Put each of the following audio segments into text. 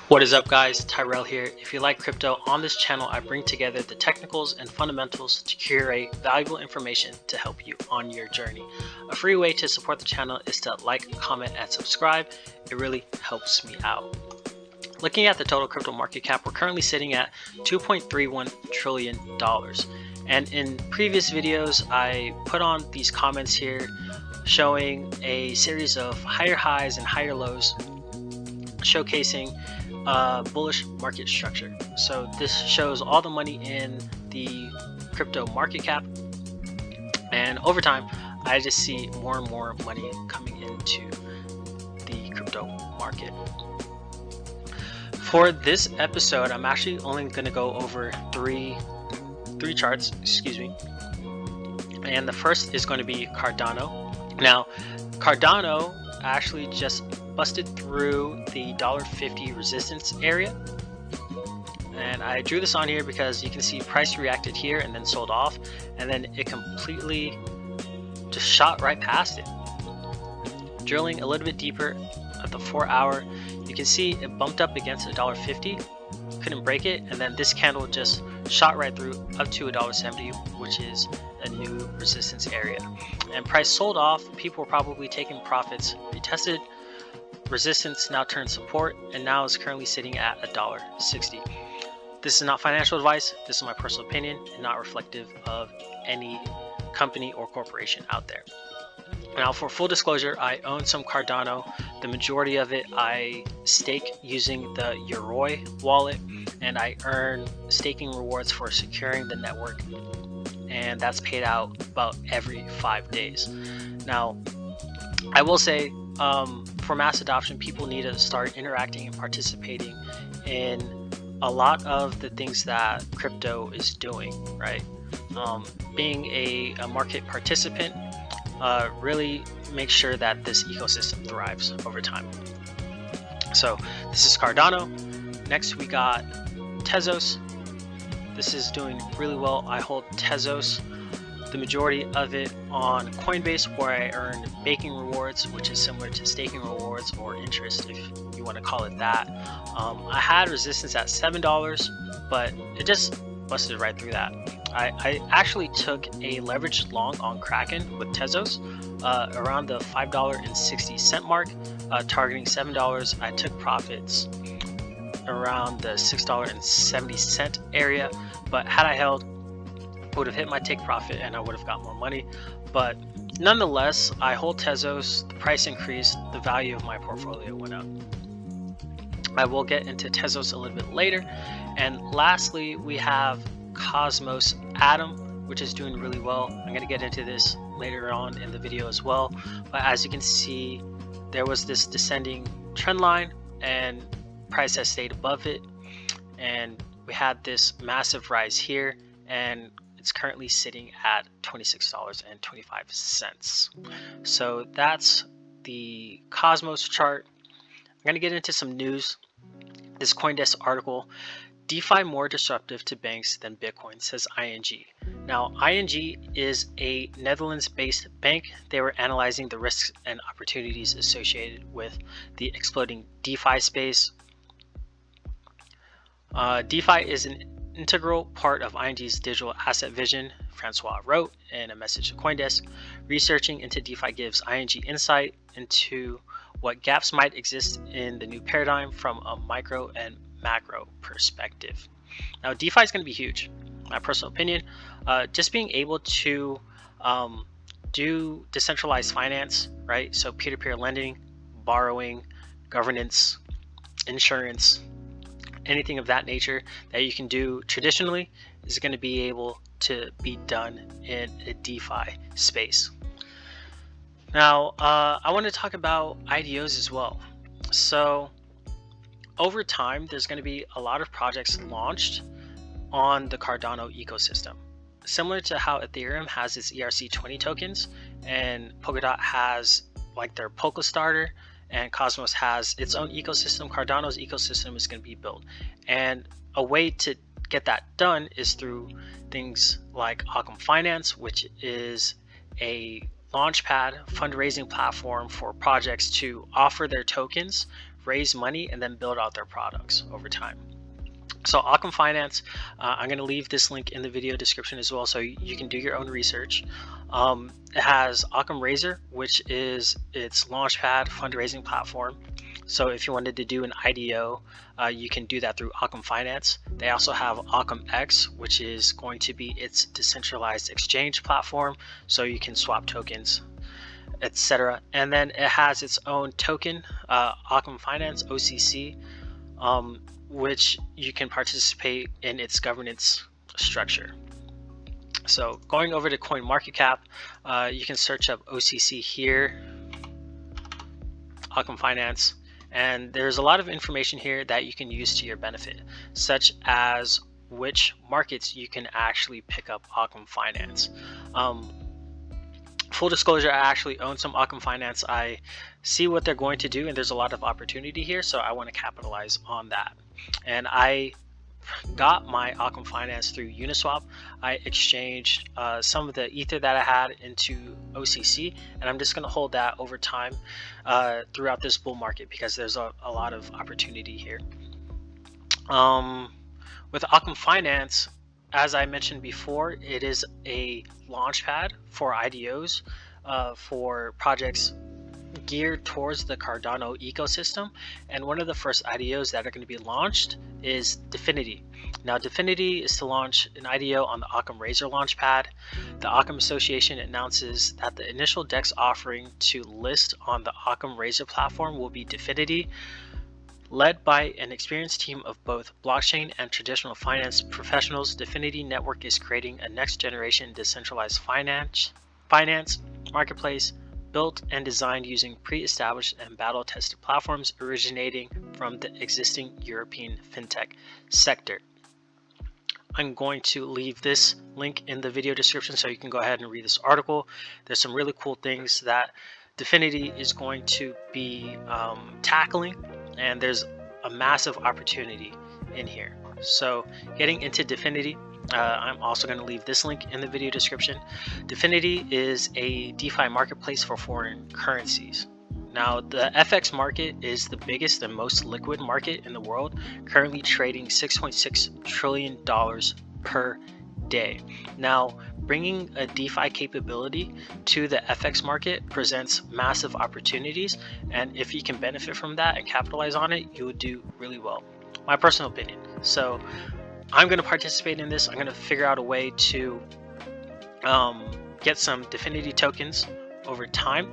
What is up, guys? Tyrell here. If you like crypto, on this channel I bring together the technicals and fundamentals to curate valuable information to help you on your journey. A free way to support the channel is to like, comment, and subscribe. It really helps me out. Looking at the total crypto market cap, we're currently sitting at $2.31 trillion. And in previous videos, I put on these comments here showing a series of higher highs and higher lows, showcasing bullish market structure. So this shows all the money in the crypto market cap, and over time I just see more and more money coming into the crypto market. For this episode, I'm actually only going to go over three charts, and the first is going to be Cardano. Now, Cardano actually just busted through the $1.50 resistance area, and I drew this on here because you can see price reacted here and then sold off, and then it completely just shot right past it. Drilling a little bit deeper at the 4-hour, you can see it bumped up against $1.50, couldn't break it, and then this candle just shot right through up to $1.70, which is a new resistance area, and price sold off. People were probably taking profits, retested resistance, now turned support, and now is currently sitting at $1.60. This is not financial advice. This is my personal opinion and not reflective of any company or corporation out there. Now, for full disclosure, I own some Cardano. The majority of it I stake using the Yoroi wallet, and I earn staking rewards for securing the network, and that's paid out about every 5 days. Now, I will say, for mass adoption, people need to start interacting and participating in a lot of the things that crypto is doing, right? Being a market participant really makes sure that this ecosystem thrives over time. So this is Cardano. Next we got Tezos. This is doing really well. I hold Tezos, the majority of it on Coinbase, where I earn baking rewards, which is similar to staking rewards or interest, if you want to call it that. I had resistance at $7, but it just busted right through that. I actually took a leveraged long on Kraken with Tezos around the $5.60 mark, targeting $7. I took profits around the $6.70 area, but had I held, would have hit my take profit and I would have got more money. But nonetheless, I hold Tezos. The price increased, the value of my portfolio went up. I will get into Tezos a little bit later. And lastly, we have Cosmos Atom, which is doing really well. I'm going to get into this later on in the video as well, but as you can see, there was this descending trend line and price has stayed above it, and we had this massive rise here, and it's currently sitting at $26.25. So that's the Cosmos chart. I'm going to get into some news. This CoinDesk article: DeFi more disruptive to banks than Bitcoin, says ING. Now, ING is a Netherlands-based bank. They were analyzing the risks and opportunities associated with the exploding DeFi space. DeFi is an integral part of ING's digital asset vision, Francois wrote in a message to CoinDesk. Researching into DeFi gives ING insight into what gaps might exist in the new paradigm from a micro and macro perspective. Now, DeFi is going to be huge. My personal opinion, just being able to do decentralized finance, right? So peer-to-peer lending, borrowing, governance, insurance, anything of that nature that you can do traditionally is going to be able to be done in a DeFi space. Now, I want to talk about IDOs as well. So over time, there's going to be a lot of projects launched on the Cardano ecosystem. Similar to how Ethereum has its ERC20 tokens and Polkadot has like their Polka starter, and Cosmos has its own ecosystem, Cardano's ecosystem is going to be built. And a way to get that done is through things like Occam Finance, which is a launchpad fundraising platform for projects to offer their tokens raise money and then build out their products over time. So Occam Finance, I'm going to leave this link in the video description as well, so you can do your own research. It has Occam Raiser, which is its launchpad fundraising platform. So if you wanted to do an IDO, you can do that through Occam Finance. They also have Occam X, which is going to be its decentralized exchange platform, so you can swap tokens, etc. And then it has its own token, Occam Finance, OCC, which you can participate in its governance structure. So going over to CoinMarketCap, you can search up OCC here, Occam Finance, and there's a lot of information here that you can use to your benefit, such as which markets you can actually pick up Occam Finance. Full disclosure, I actually own some Occam Finance. I see what they're going to do, and there's a lot of opportunity here, so I want to capitalize on that. And I got my Occam Finance through Uniswap. I exchanged some of the Ether that I had into OCC, and I'm just going to hold that over time throughout this bull market because there's a lot of opportunity here. With Occam Finance, as I mentioned before, it is a launchpad for IDOs for projects geared towards the Cardano ecosystem, and one of the first IDOs that are going to be launched is Definity. Now Definity is to launch an IDO on the Occam Raiser launchpad. The Occam Association announces that the initial DEX offering to list on the Occam Raiser platform will be Definity. Led by an experienced team of both blockchain and traditional finance professionals, Definity Network is creating a next-generation decentralized finance marketplace built and designed using pre-established and battle-tested platforms originating from the existing European fintech sector. I'm going to leave this link in the video description so you can go ahead and read this article. There's some really cool things that Definity is going to be tackling, and there's a massive opportunity in here. So getting into Definity, I'm also going to leave this link in the video description. Definity is a DeFi marketplace for foreign currencies. Now, the FX market is the biggest and most liquid market in the world, currently trading $6.6 trillion per day. Now, bringing a DeFi capability to the FX market presents massive opportunities, and if you can benefit from that and capitalize on it, you would do really well. My personal opinion. So I'm going to participate in this. I'm going to figure out a way to get some Definity tokens over time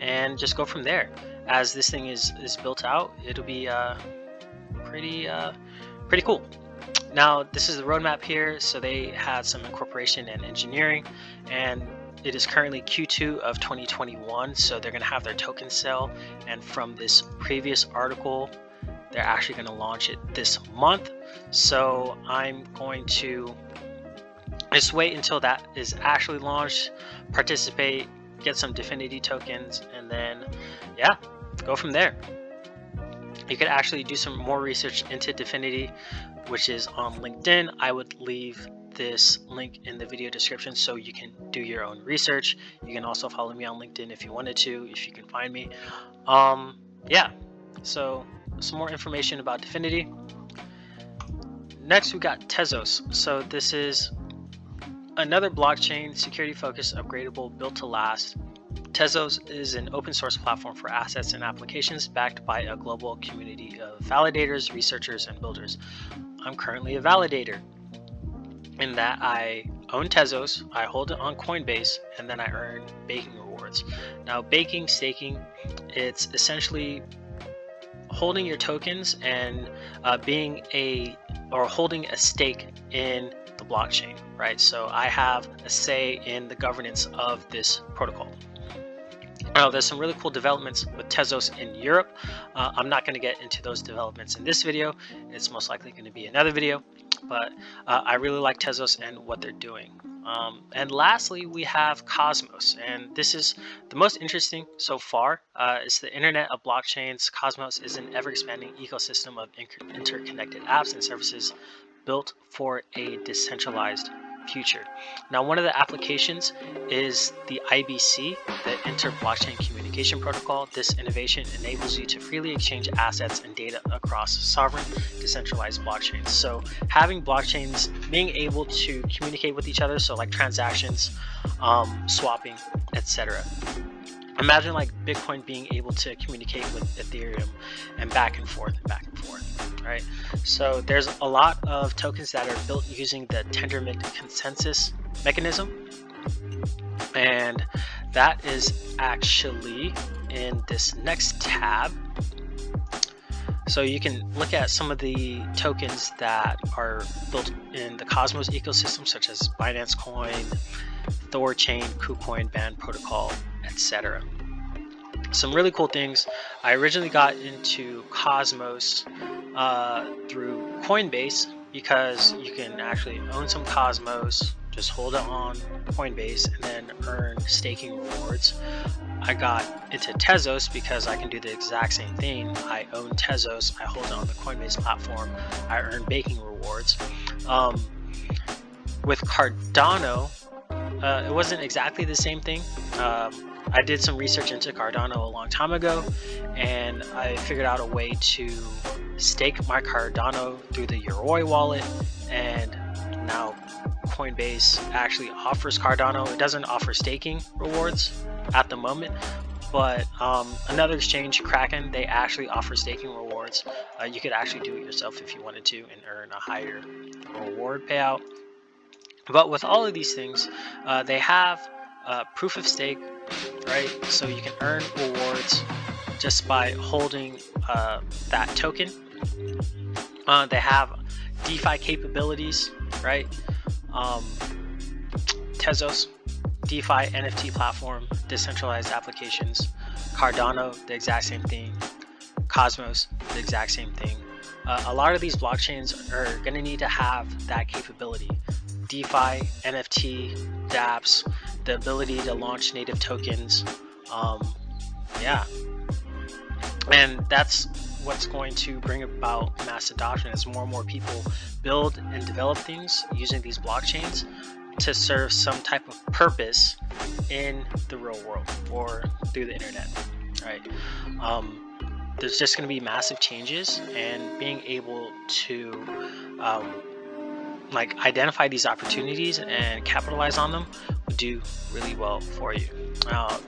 and just go from there. As this thing is built out, it'll be pretty cool. Now, this is the roadmap here. So they had some incorporation and engineering, and it is currently Q2 of 2021. So they're going to have their token sale, and from this previous article, they're actually going to launch it this month. So I'm going to just wait until that is actually launched, participate, get some Definity tokens, and then yeah, go from there. You could actually do some more research into Definity, which is on LinkedIn. I would leave this link in the video description so you can do your own research. You can also follow me on LinkedIn if you wanted to, if you can find me. Yeah, so some more information about Definity. Next, we got Tezos. So this is another blockchain security focused upgradable built to last. Tezos is an open source platform for assets and applications backed by a global community of validators, researchers, and builders. I'm currently a validator in that I own Tezos, I hold it on Coinbase, and then I earn baking rewards. Now, baking, staking, it's essentially holding your tokens and holding a stake in the blockchain, right? So I have a say in the governance of this protocol. Now, there's some really cool developments with Tezos in Europe. I'm not going to get into those developments in this video. It's most likely going to be another video, but I really like Tezos and what they're doing. And lastly, we have Cosmos, and this is the most interesting so far. It's the Internet of Blockchains. Cosmos is an ever-expanding ecosystem of interconnected apps and services built for a decentralized future. Now, one of the applications is the IBC, the Inter-Blockchain Communication Protocol. This innovation enables you to freely exchange assets and data across sovereign, decentralized blockchains. So having blockchains being able to communicate with each other, so like transactions, swapping, etc. Imagine like Bitcoin being able to communicate with Ethereum and back and forth, right? So there's a lot of tokens that are built using the Tendermint consensus mechanism, and that is actually in this next tab. So you can look at some of the tokens that are built in the Cosmos ecosystem, such as Binance Coin, Thorchain, KuCoin, Band Protocol, etc. Some really cool things. I originally got into Cosmos through Coinbase because you can actually own some Cosmos, just hold it on Coinbase, and then earn staking rewards. I got into Tezos because I can do the exact same thing. I own Tezos, I hold it on the Coinbase platform, I earn baking rewards. With Cardano, it wasn't exactly the same thing. I did some research into Cardano a long time ago, and I figured out a way to stake my Cardano through the Yoroi wallet, and now Coinbase actually offers Cardano. It doesn't offer staking rewards at the moment, but another exchange, Kraken, they actually offer staking rewards. You could actually do it yourself if you wanted to and earn a higher reward payout. But with all of these things, they have proof of stake, right? So you can earn rewards just by holding that token. They have DeFi capabilities, right? Tezos, DeFi NFT platform, decentralized applications. Cardano, the exact same thing. Cosmos, the exact same thing. A lot of these blockchains are going to need to have that capability. DeFi, NFT, dApps, the ability to launch native tokens. Yeah. And that's what's going to bring about mass adoption as more and more people build and develop things using these blockchains to serve some type of purpose in the real world or through the internet, right? There's just going to be massive changes, and being able to like identify these opportunities and capitalize on them would do really well for you.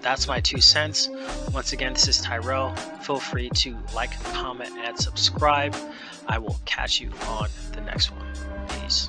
That's my 2 cents. Once again, this is Tyrell. Feel free to like, comment, and subscribe. I will catch you on the next one. Peace.